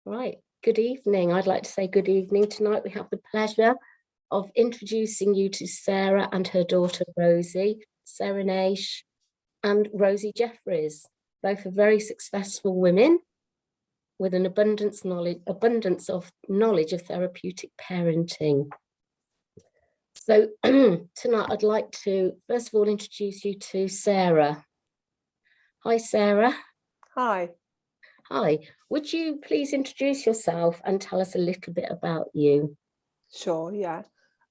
Right, good evening. I'd like to say good evening. Tonight we have the pleasure of introducing you to Sarah and her daughter Rosie, Sarah Naish and Rosie Jefferies. Both are very successful women with an abundance of knowledge of therapeutic parenting. So tonight I'd like to first of all introduce you to Sarah. Hi, Sarah. Hi. Hi. Would you please introduce yourself and tell us a little bit about you? Sure, yeah.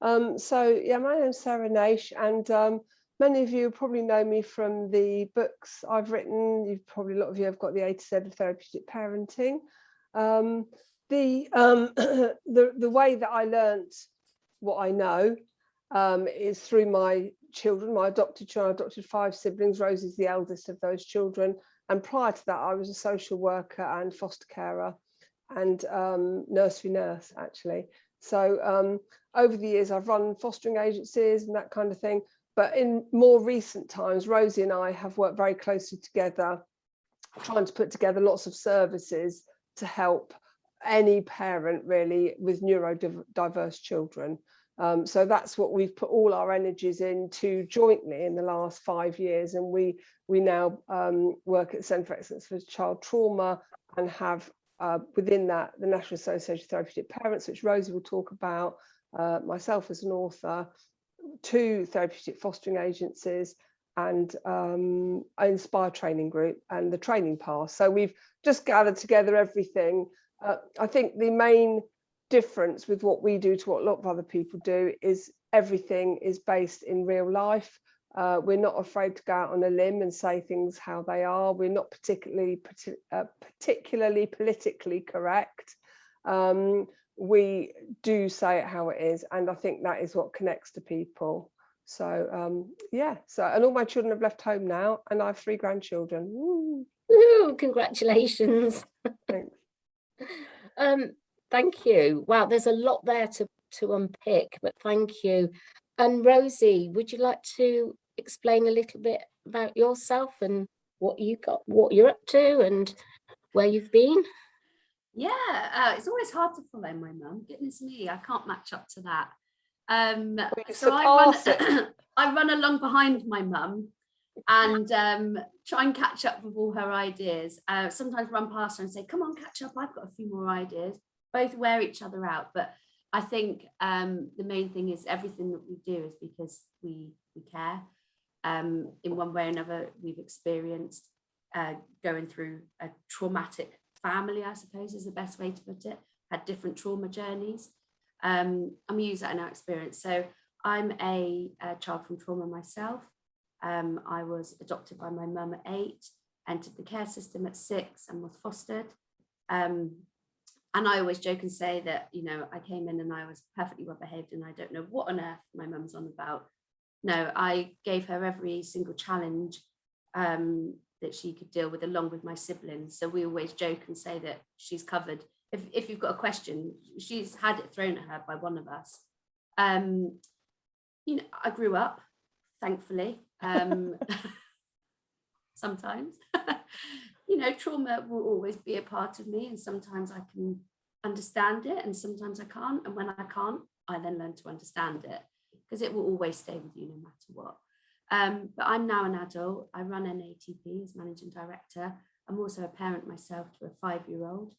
My name's Sarah Naish, and many of you probably know me from the books I've written. A lot of you have got the A to Z of Therapeutic Parenting. The way that I learnt what I know is through my children, my adopted children. I adopted 5 siblings. Rosie's the eldest of those children. And prior to that, I was a social worker and foster carer and nursery nurse, actually. So over the years, I've run fostering agencies and that kind of thing. But in more recent times, Rosie and I have worked very closely together, trying to put together lots of services to help any parent really with neurodiverse children. So that's what we've put all our energies into jointly in the last 5 years. And we now work at the Centre for Excellence for Child Trauma and have within that the National Association of Therapeutic Parents, which Rosie will talk about, myself as an author, 2 therapeutic fostering agencies, and an Inspire training group and the training path. So we've just gathered together everything. I think the main difference with what we do to what a lot of other people do is everything is based in real life. We're not afraid to go out on a limb and say things how they are. We're not particularly politically correct. We do say it how it is, and I think that is what connects to people. So and all my children have left home now, and I have 3 grandchildren. Woo. Ooh, congratulations. Thanks. Thank you. Wow, there's a lot there to unpick, but thank you. And Rosie, would you like to explain a little bit about yourself and what you're up to and where you've been? Yeah, it's always hard to follow my mum. Goodness me, I can't match up to that. So I run along behind my mum and try and catch up with all her ideas. Sometimes run past her and say, come on, catch up, I've got a few more ideas. Both wear each other out, but I think the main thing is everything that we do is because we care. In one way or another, we've experienced going through a traumatic family, I suppose is the best way to put it, had different trauma journeys. I'm used that in our experience. So I'm a child from trauma myself. I was adopted by my mum at 8, entered the care system at 6 and was fostered. And I always joke and say that, I came in and I was perfectly well behaved and I don't know what on earth my mum's on about. No, I gave her every single challenge that she could deal with along with my siblings. So we always joke and say that she's covered. If you've got a question, she's had it thrown at her by one of us. I grew up, thankfully. Sometimes. Trauma will always be a part of me, and sometimes I can understand it and sometimes I can't, and when I can't, I then learn to understand it because it will always stay with you no matter what. But I'm now an adult. I run NATP as managing director. I'm also a parent myself to a 5-year-old,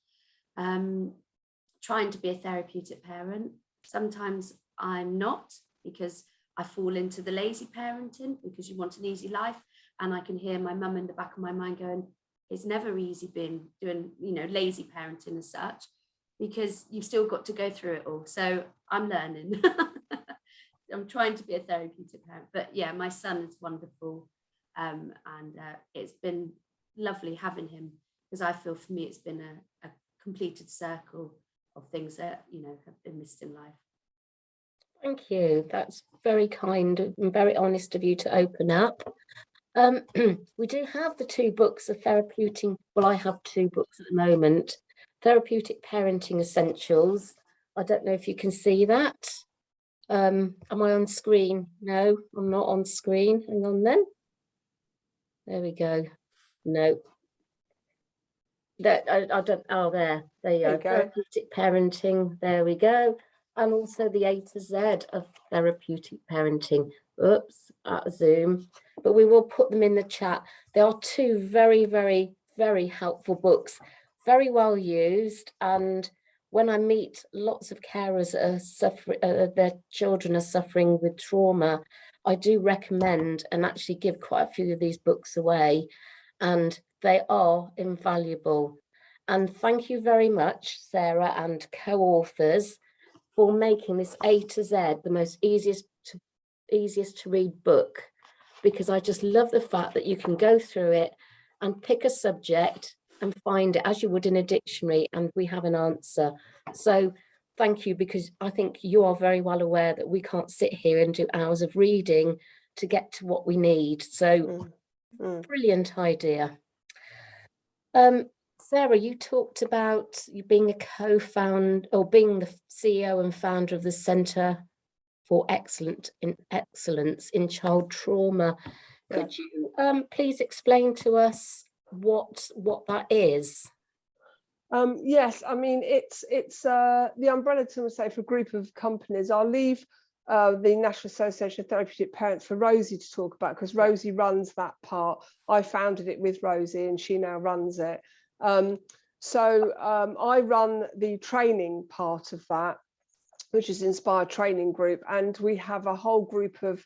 trying to be a therapeutic parent. Sometimes I'm not, because I fall into the lazy parenting because you want an easy life, and I can hear my mum in the back of my mind going, it's never easy being doing, lazy parenting as such, because you've still got to go through it all. So I'm learning. I'm trying to be a therapeutic parent. But yeah, my son is wonderful. And it's been lovely having him, because I feel for me it's been a completed circle of things that, have been missed in life. Thank you. That's very kind and very honest of you to open up. We do have the 2 books of therapeutic. Well, I have 2 books at the moment. Therapeutic Parenting Essentials. I don't know if you can see that. Am I on screen? No, I'm not on screen. Hang on then. There we go. No. that I don't. Oh, there you go. Therapeutic parenting. There we go. And also the A to Z of therapeutic parenting. Oops, at Zoom. But we will put them in the chat. They are two very, very, very helpful books, very well used. And when I meet lots of carers that are suffering, their children are suffering with trauma, I do recommend and actually give quite a few of these books away. And they are invaluable. And thank you very much, Sarah and co-authors, for making this A to Z the most easiest to read book, because I just love the fact that you can go through it and pick a subject and find it as you would in a dictionary, and we have an answer. So thank you, because I think you are very well aware that we can't sit here and do hours of reading to get to what we need. So brilliant idea. Sarah, you talked about you being a co-founder, or being the CEO and founder of the Centre for Excellence in Child Trauma. Could you please explain to us what that is? Yes, I mean it's the umbrella term, say, for a group of companies. I'll leave the National Association of Therapeutic Parents for Rosie to talk about, because Rosie runs that part. I founded it with Rosie and she now runs it. I run the training part of that, which is Inspire Training Group, and we have a whole group of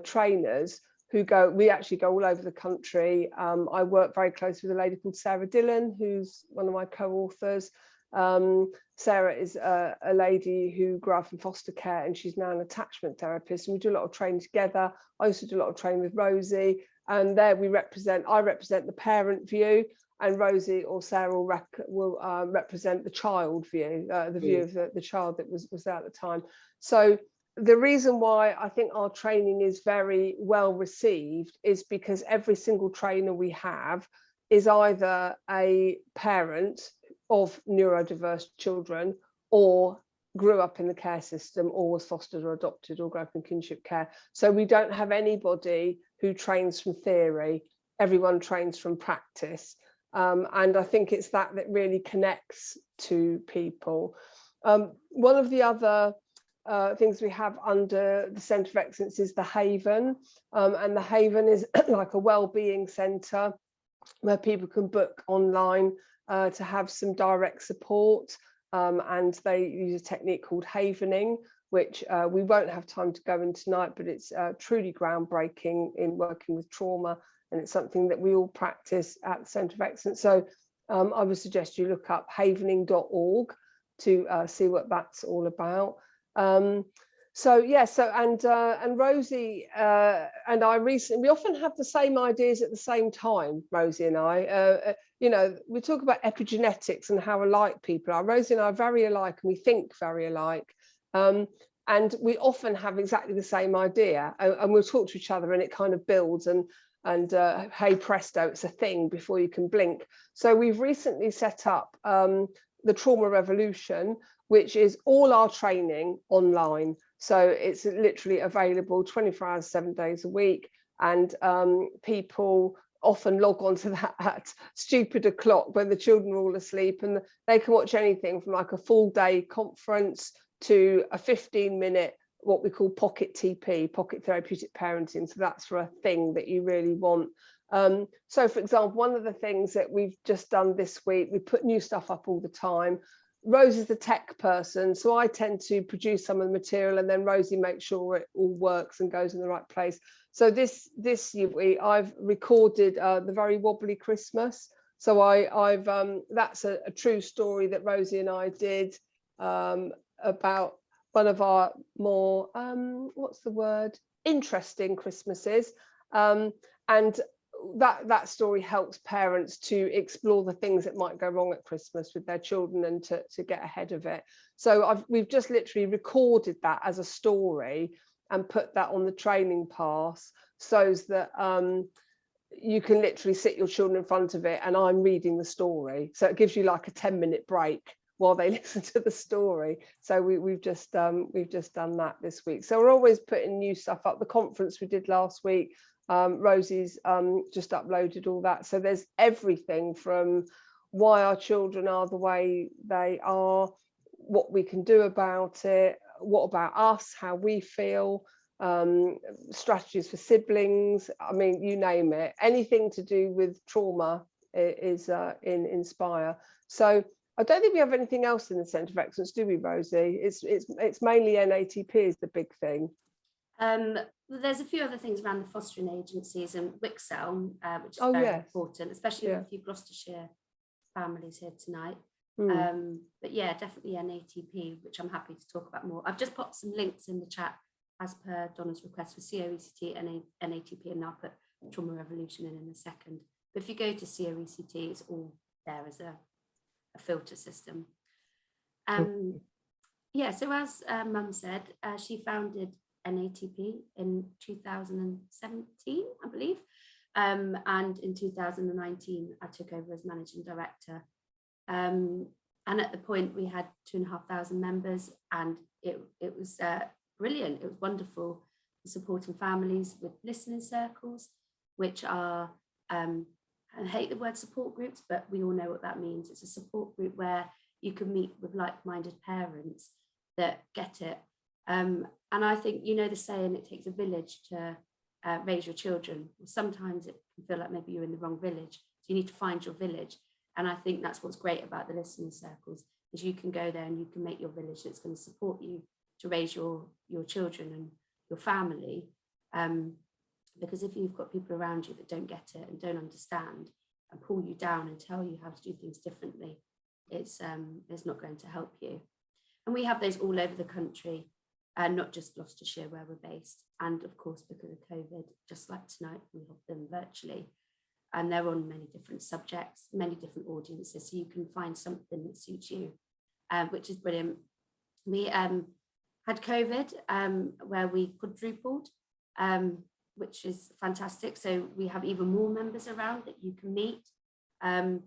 trainers who we actually go all over the country. I work very closely with a lady called Sarah Dillon, who's one of my co-authors. Sarah is a lady who grew up in foster care, and she's now an attachment therapist, and we do a lot of training together. I also do a lot of training with Rosie, and there I represent the parent view, and Rosie or Sarah will represent the child view, the view of the child that was there at the time. So the reason why I think our training is very well received is because every single trainer we have is either a parent of neurodiverse children, or grew up in the care system, or was fostered or adopted, or grew up in kinship care. So we don't have anybody who trains from theory. Everyone trains from practice. And I think it's that really connects to people. One of the other things we have under the Centre of Excellence is the Haven, and the Haven is like a wellbeing centre where people can book online to have some direct support, and they use a technique called havening, which we won't have time to go into tonight, but it's truly groundbreaking in working with trauma, and it's something that we all practice at the Centre of Excellence. So I would suggest you look up havening.org to see what that's all about. And Rosie and I recently, we often have the same ideas at the same time, Rosie and I. You know, we talk about epigenetics and how alike people are. Rosie and I are very alike, and we think very alike. And we often have exactly the same idea, and we'll talk to each other, and it kind of builds, and hey presto, it's a thing before you can blink. So we've recently set up the Trauma Revolution, which is all our training online. So it's literally available 24 hours, 7 days a week. And people often log on to that at stupid o'clock when the children are all asleep, and they can watch anything from like a full day conference to a 15-minute, what we call pocket TP, pocket therapeutic parenting. So that's for a thing that you really want. So for example, one of the things that we've just done this week, we put new stuff up all the time. Rose is the tech person, so I tend to produce some of the material, and then Rosie makes sure it all works and goes in the right place. So this year I've recorded the Very Wobbly Christmas. So I've that's a true story that Rosie and I did about one of our more interesting Christmases, and that story helps parents to explore the things that might go wrong at Christmas with their children, and to get ahead of it. So we've just literally recorded that as a story and put that on the training pass, so that you can literally sit your children in front of it and I'm reading the story. So it gives you like a 10-minute break while they listen to the story. So we've just done that this week. So we're always putting new stuff up. The conference we did last week, Rosie's just uploaded all that. So there's everything from why our children are the way they are, what we can do about it, what about us, how we feel, strategies for siblings. I mean, you name it, anything to do with trauma is in Inspire. So I don't think we have anything else in the Centre of Excellence, do we, Rosie? It's mainly NATP is the big thing. There's a few other things around the fostering agencies and Wixel, which is very important, especially with a few Gloucestershire families here tonight. But yeah, definitely NATP, which I'm happy to talk about more. I've just popped some links in the chat as per Donna's request for COECT and NATP, and I'll put Trauma Revolution in a second. But if you go to COECT, it's all there as a filter system. Yeah, so as Mum said, she founded NATP in 2017, I believe. And in 2019, I took over as managing director. And at the point we had 2,500 members, and it was brilliant. It was wonderful, supporting families with listening circles, which are, I hate the word support groups, but we all know what that means. It's a support group where you can meet with like-minded parents that get it. And I think, you know, the saying, it takes a village to raise your children. Sometimes it can feel like maybe you're in the wrong village. So you need to find your village. And I think that's what's great about the listening circles, is you can go there and you can make your village that's going to support you to raise your children and your family. Because if you've got people around you that don't get it and don't understand and pull you down and tell you how to do things differently, it's not going to help you. And we have those all over the country, not just Gloucestershire where we're based. And of course, because of COVID, just like tonight, we have them virtually. And they're on many different subjects, many different audiences, so you can find something that suits you, which is brilliant. We had COVID where we quadrupled, which is fantastic. So we have even more members around that you can meet. And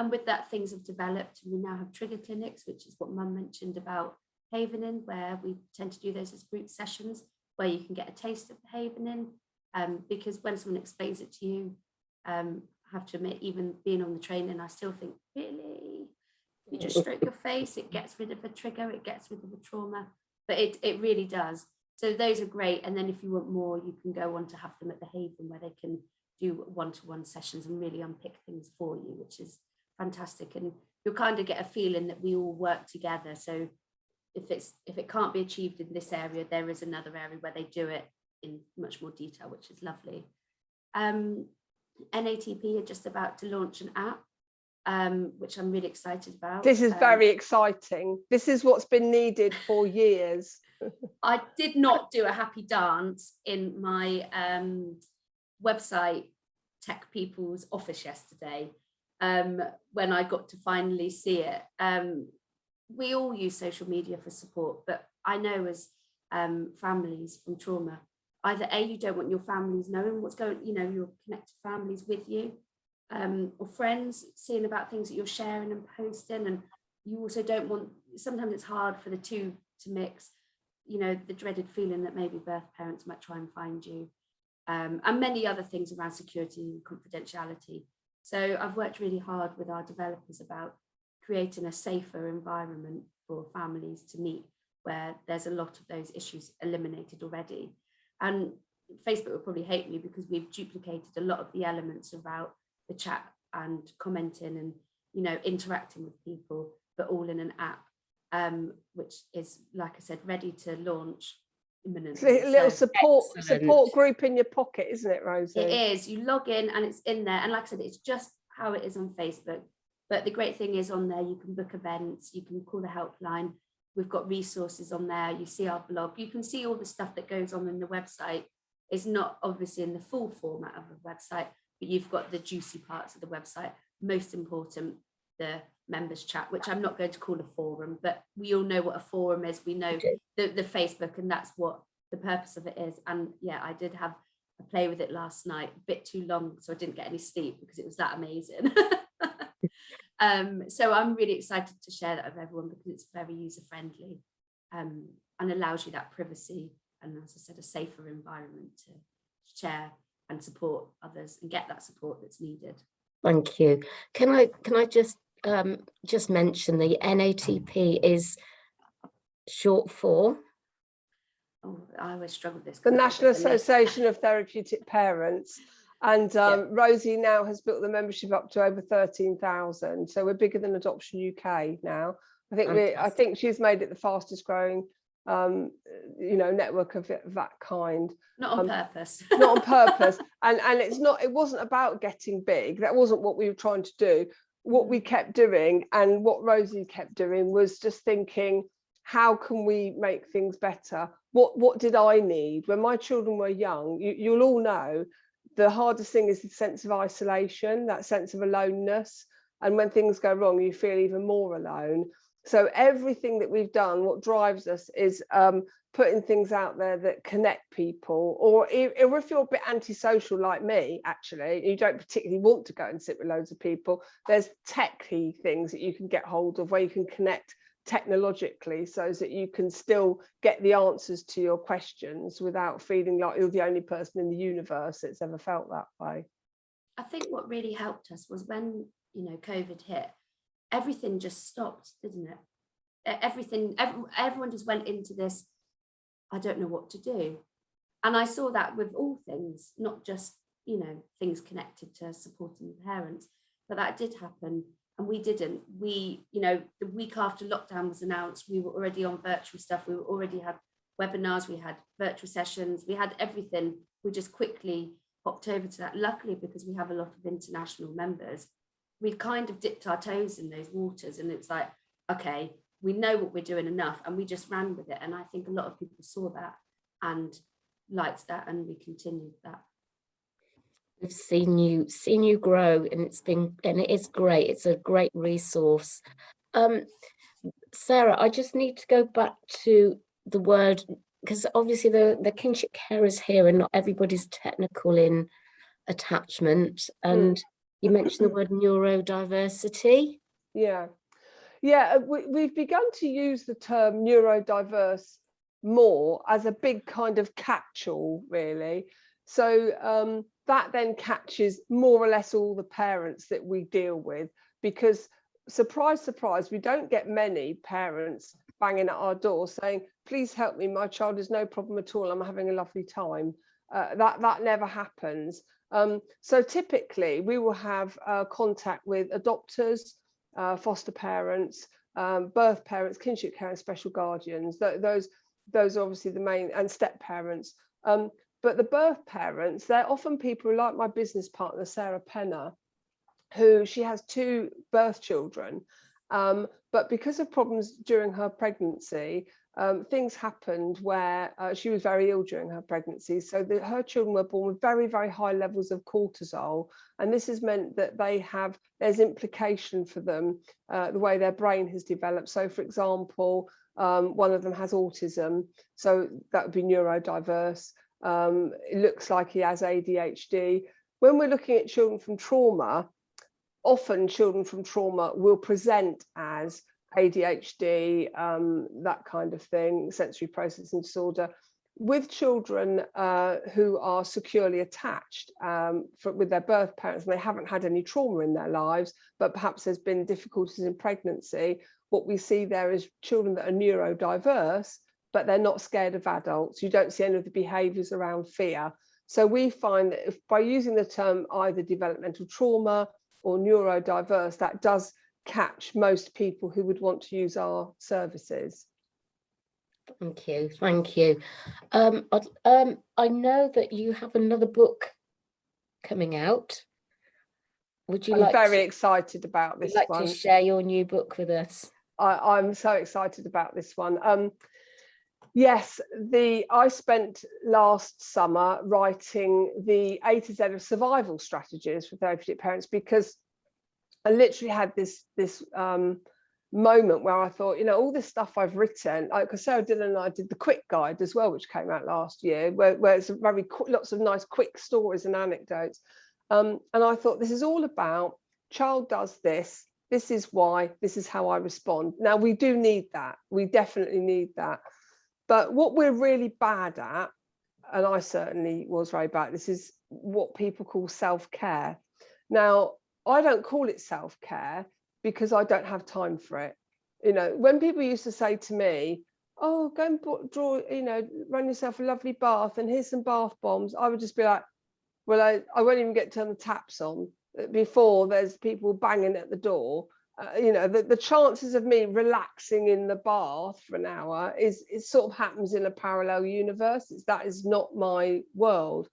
with that, things have developed. We now have trigger clinics, which is what Mum mentioned about havening, where we tend to do those as group sessions where you can get a taste of the havening. Because when someone explains it to you, I have to admit, even being on the training, I still think, really? You just stroke your face, it gets rid of a trigger, it gets rid of a trauma, but it really does. So those are great. And then if you want more, you can go on to have them at the Haven, where they can do one-to-one sessions and really unpick things for you, which is fantastic. And you'll kind of get a feeling that we all work together. So if it can't be achieved in this area, there is another area where they do it in much more detail, which is lovely. NATP are just about to launch an app, which I'm really excited about. This is very exciting. This is what's been needed for years. I did not do a happy dance in my website tech people's office yesterday when I got to finally see it. We all use social media for support, but I know as families from trauma, either A, you don't want your families knowing what's going, your connected families with you, or friends seeing about things that you're sharing and posting, and you also don't want, sometimes it's hard for the two to mix, the dreaded feeling that maybe birth parents might try and find you, and many other things around security and confidentiality. So I've worked really hard with our developers about creating a safer environment for families to meet, where there's a lot of those issues eliminated already. And Facebook will probably hate me because we've duplicated a lot of the elements about the chat and commenting and, interacting with people, but all in an app, which is, like I said, ready to launch imminently. It's a little support group in your pocket, isn't it, Rosie? It is. You log in and it's in there. And like I said, it's just how it is on Facebook. But the great thing is on there, you can book events, you can call the helpline. We've got resources on there. You see our blog. You can see all the stuff that goes on in the website. It's not obviously in the full format of the website, but you've got the juicy parts of the website. Most important, the members chat, which I'm not going to call a forum, but we all know what a forum is. We know the Facebook, and that's what the purpose of it is. And yeah, I did have a play with it last night, a bit too long, so I didn't get any sleep because it was that amazing. So I'm really excited to share that with everyone because it's very user-friendly and allows you that privacy and, as I said, a safer environment to share and support others and get that support that's needed. Thank you. Can I just just mention the NATP is short for? Oh, I always struggle with this. The National Association of Therapeutic Parents. And Rosie now has built the membership up to over 13,000. So we're bigger than Adoption UK now. I think she's made it the fastest growing network of that kind. Not on purpose. Not on purpose. And it wasn't about getting big. That wasn't what we were trying to do. What we kept doing, and what Rosie kept doing, was just thinking, how can we make things better? What did I need when my children were young? You'll all know the hardest thing is the sense of isolation, that sense of aloneness. And when things go wrong, you feel even more alone. So everything that we've done, what drives us is putting things out there that connect people. Or if you're a bit antisocial like me, actually, you don't particularly want to go and sit with loads of people, there's techy things that you can get hold of where you can connect technologically so that you can still get the answers to your questions without feeling like you're the only person in the universe that's ever felt that way. I think what really helped us was when, COVID hit, everything just stopped, didn't it? Everyone just went into this, I don't know what to do. And I saw that with all things, not just, things connected to supporting the parents, but that did happen. And we didn't. The week after lockdown was announced, we were already on virtual stuff. We already had webinars, we had virtual sessions, we had everything. We just quickly hopped over to that. Luckily, because we have a lot of international members, we kind of dipped our toes in those waters. And it's like, okay, we know what we're doing enough. And we just ran with it. And I think a lot of people saw that and liked that, and we continued that. We've seen you grow, and it is great. It's a great resource. Sarah, I just need to go back to the word, because obviously the kinship carers here, and not everybody's technical in attachment. And you mentioned the word neurodiversity. Yeah, we've begun to use the term neurodiverse more as a big kind of catch-all, really. So that then catches more or less all the parents that we deal with, because surprise, surprise, we don't get many parents banging at our door saying, please help me, my child is no problem at all, I'm having a lovely time. That never happens. So typically we will have contact with adopters, foster parents, birth parents, kinship carers, special guardians. Those are obviously the main, and step parents. But the birth parents, they're often people like my business partner, Sarah Penner, who she has 2 birth children. But because of problems during her pregnancy, things happened where she was very ill during her pregnancy. So her children were born with very, very high levels of cortisol. And this has meant that there's implication for them, the way their brain has developed. So for example, one of them has autism. So that would be neurodiverse. It looks like he has ADHD. When we're looking at children from trauma, often children from trauma will present as ADHD, that kind of thing, sensory processing disorder. With children who are securely attached with their birth parents, and they haven't had any trauma in their lives, but perhaps there's been difficulties in pregnancy, what we see there is children that are neurodiverse, but they're not scared of adults. You don't see any of the behaviours around fear. So we find that by using the term either developmental trauma or neurodiverse, that does catch most people who would want to use our services. Thank you. I know that you have another book coming out. Would you I'm very excited about this one. To share your new book with us? I'm so excited about this one. Yes, I spent last summer writing the A to Z of survival strategies for therapeutic parents, because I literally had this moment where I thought, all this stuff I've written, because Sarah Dillon and I did the quick guide as well, which came out last year, where it's lots of nice quick stories and anecdotes. And I thought, this is all about child does this, this is why, this is how I respond. Now, we do need that. We definitely need that. But what we're really bad at, and I certainly was very bad at this, is what people call self-care. Now, I don't call it self-care because I don't have time for it. You know, when people used to say to me, oh, go and draw, you know, run yourself a lovely bath and here's some bath bombs, I would just be like, well, I won't even get to turn the taps on before there's people banging at the door. You know, the chances of me relaxing in the bath for an hour it sort of happens in a parallel universe. That is not my world.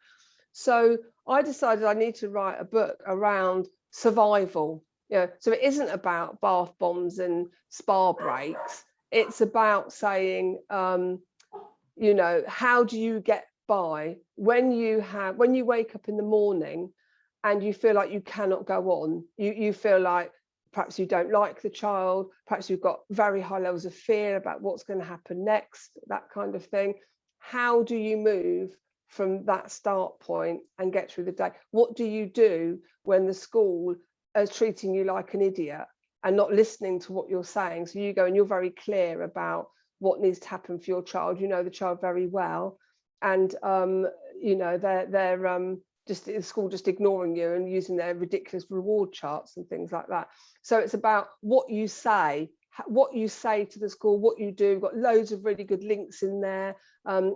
So I decided I need to write a book around survival. You know, so it isn't about bath bombs and spa breaks. It's about saying, you know, how do you get by when you wake up in the morning and you feel like you cannot go on. You feel like perhaps you don't like the child, perhaps you've got very high levels of fear about what's going to happen next, that kind of thing. How do you move from that start point and get through the day? What do you do when the school is treating you like an idiot and not listening to what you're saying? So you go and you're very clear about what needs to happen for your child. You know the child very well, and you know they're just the school just ignoring you and using their ridiculous reward charts and things like that. So it's about what you say to the school, what you do. We've got loads of really good links in there.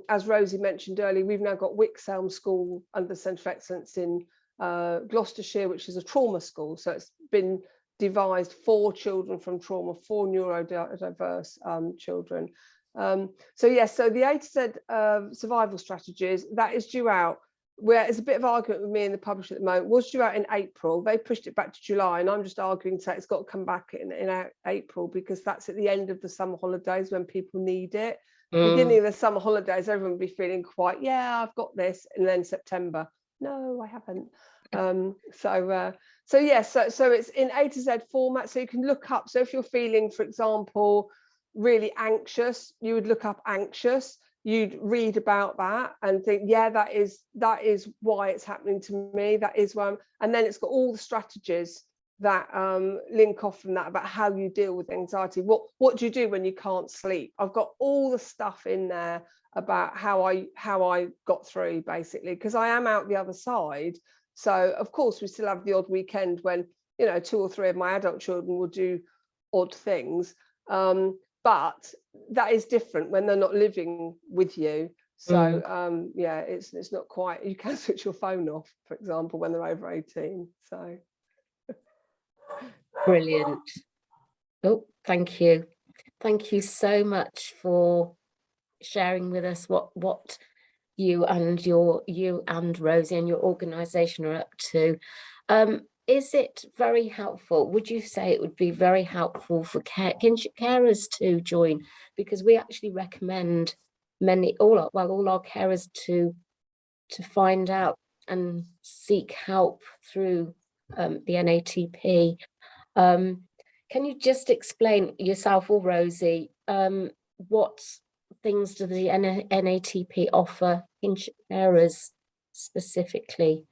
As Rosie mentioned earlier, we've now got Wixhelm School under the Centre of Excellence in Gloucestershire, which is a trauma school. So it's been devised for children from trauma, for neurodiverse children. So yes, so the A to Z survival strategies, that is due out. Where it's a bit of argument with me and the publisher at the moment, was due out in April. They pushed it back to July, and I'm just arguing to say it's got to come back in April, because that's at the end of the summer holidays when people need it. Beginning of the summer holidays, everyone will be feeling quite, yeah, I've got this, and then September, no, I haven't. So yes, so it's in A to Z format, so you can look up. So if you're feeling, for example, really anxious, you would look up anxious. You'd read about that and think, yeah, that is why it's happening to me. That is why and then it's got all the strategies that link off from that about how you deal with anxiety. What do you do when you can't sleep? I've got all the stuff in there about how I got through, basically, because I am out the other side. So of course we still have the odd weekend when, you know, 2 or 3 of my adult children will do odd things. But that is different when they're not living with you. So yeah, it's not quite, you can switch your phone off, for example, when they're over 18. So brilliant. Oh, thank you so much for sharing with us what you and Rosie and your organization are up to. Is it very helpful? Would you say it would be very helpful for kinship carers to join? Because we actually recommend all our carers to find out and seek help through the NATP. Can you just explain yourself, or Rosie, what things do the NATP offer kinship carers specifically?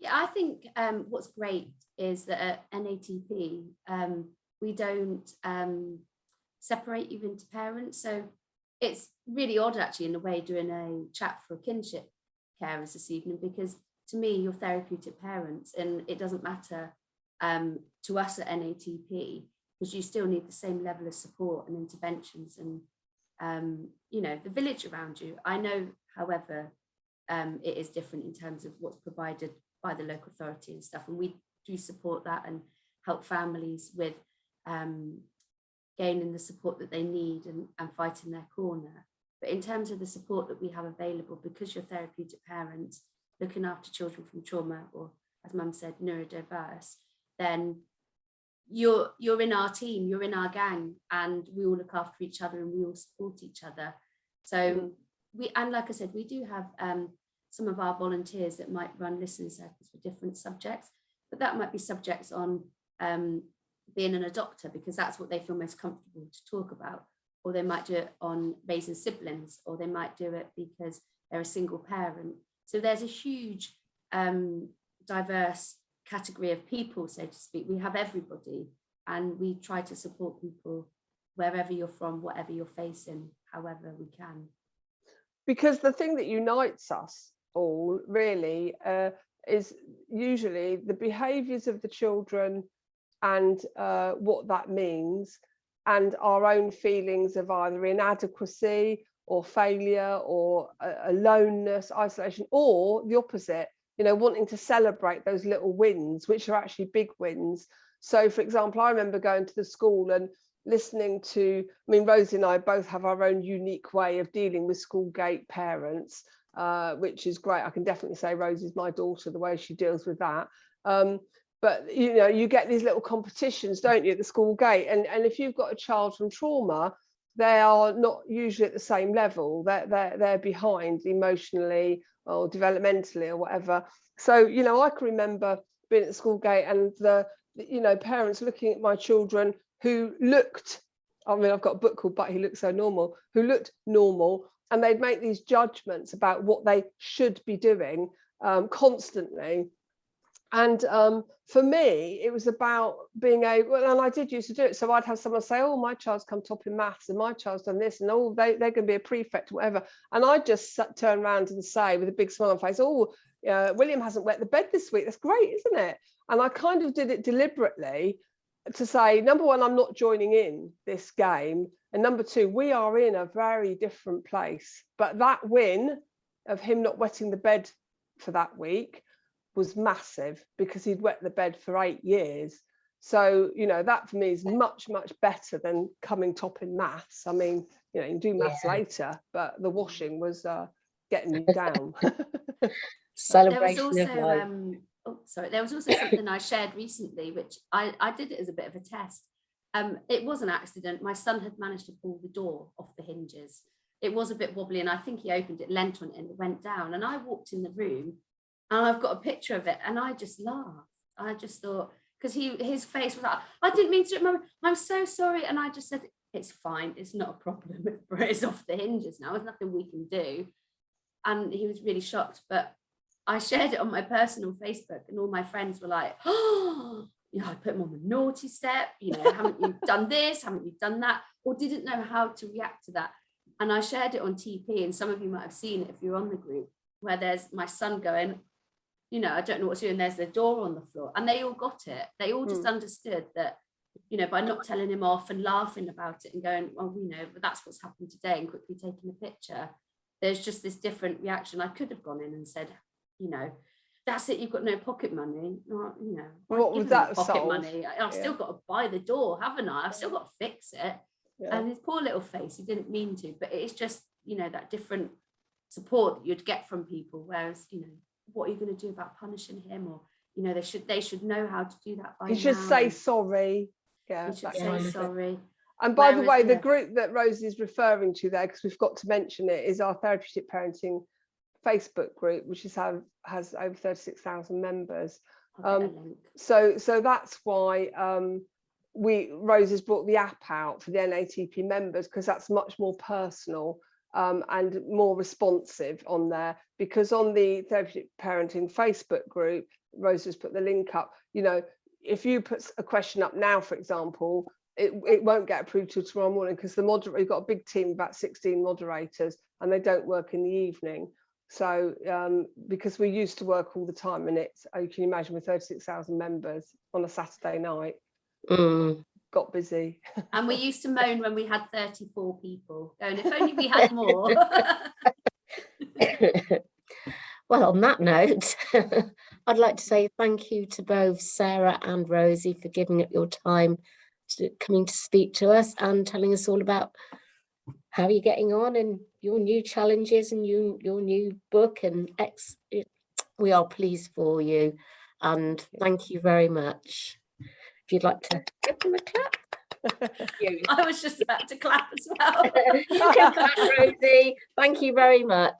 Yeah, I think what's great is that at NATP, we don't separate you into parents. So it's really odd, actually, in a way, doing a chat for kinship carers this evening, because to me, you're therapeutic parents, and it doesn't matter to us at NATP, because you still need the same level of support and interventions and, you know, the village around you. I know, however, it is different in terms of what's provided by the local authority and stuff, and we do support that and help families with gaining the support that they need and fighting their corner. But in terms of the support that we have available, because you're therapeutic parents looking after children from trauma, or as Mum said, neurodiverse, then you're in our team, you're in our gang, and we all look after each other and we all support each other. So and like I said, we do have some of our volunteers that might run listening circles for different subjects, but that might be subjects on being an adopter, because that's what they feel most comfortable to talk about, or they might do it on raising siblings, or they might do it because they're a single parent. So there's a huge diverse category of people, so to speak. We have everybody, and we try to support people wherever you're from, whatever you're facing, however we can. Because the thing that unites us all really is usually the behaviours of the children and what that means, and our own feelings of either inadequacy or failure or aloneness, isolation, or the opposite, you know, wanting to celebrate those little wins, which are actually big wins. So, for example, I remember going to the school and listening to, I mean, Rosie and I both have our own unique way of dealing with school gate parents, which is great. I can definitely say Rosie's my daughter, the way she deals with that. But, you know, you get these little competitions, don't you, at the school gate? And if you've got a child from trauma, they are not usually at the same level. They're behind emotionally or developmentally or whatever. So, you know, I can remember being at the school gate and you know, parents looking at my children who looked, I mean, I've got a book called But He Looks So Normal, who looked normal, and they'd make these judgments about what they should be doing constantly. And for me, it was about being able, and I did used to do it. So I'd have someone say, oh, my child's come top in maths and my child's done this, and oh, they're going to be a prefect or whatever. And I'd just turn around and say with a big smile on my face, oh, William hasn't wet the bed this week. That's great, isn't it? And I kind of did it deliberately to say, number one, I'm not joining in this game. And number two, we are in a very different place. But that win of him not wetting the bed for that week was massive, because he'd wet the bed for 8 years. So, you know, that for me is much, much better than coming top in maths. I mean, you know, you can do maths later, but the washing was getting me down. Celebration of life. There was also something I shared recently, which I did it as a bit of a test. It was an accident. My son had managed to pull the door off the hinges. It was a bit wobbly, and I think he opened it, leant on it, and it went down. And I walked in the room, and I've got a picture of it, and I just laughed. I just thought, because his face was like, I didn't mean to do it, Mum. I'm so sorry. And I just said, it's fine. It's not a problem. It's off the hinges now. There's nothing we can do. And he was really shocked. But I shared it on my personal Facebook, and all my friends were like, oh, you know, I put him on the naughty step. You know, haven't you done this? Haven't you done that? Or didn't know how to react to that. And I shared it on TP, and some of you might have seen it if you're on the group, where there's my son going, you know, I don't know what to do, and there's the door on the floor, and they all got it. They all just understood that, you know, by not telling him off and laughing about it and going, well, you know, but that's what's happened today, and quickly taking a picture, there's just this different reaction. I could have gone in and said, you know, that's it, you've got no pocket money. You know, what was that pocket money? I've still got to buy the door, haven't I? I've still got to fix it. Yeah. And his poor little face, he didn't mean to, but it's just, you know, that different support that you'd get from people. Whereas, you know, what are you going to do about punishing him? Or, you know, they should know how to do that by now. You should say sorry. Yeah, you should say sorry. And by the way, the group that Rosie is referring to there, because we've got to mention it, is our Therapeutic Parenting Facebook group, which has over 36,000 members. So that's why Rosie's brought the app out for the NATP members, because that's much more personal and more responsive on there. Because on the Therapeutic Parenting Facebook group, Rosie's put the link up, you know, if you put a question up now, for example, it won't get approved till tomorrow morning, because the moderator, we've got a big team, about 16 moderators, and they don't work in the evening. So because we used to work all the time, and it's, you can imagine, with 36,000 members on a Saturday night, got busy. And we used to moan when we had 34 people, going, if only we had more. Well, on that note, I'd like to say thank you to both Sarah and Rosie for giving up your time coming to speak to us and telling us all about how you're getting on and your new challenges and your new book. And we are pleased for you, and thank you very much. If you'd like to give them a clap. I was just about to clap as well. You can clap, Rosie. Thank you very much.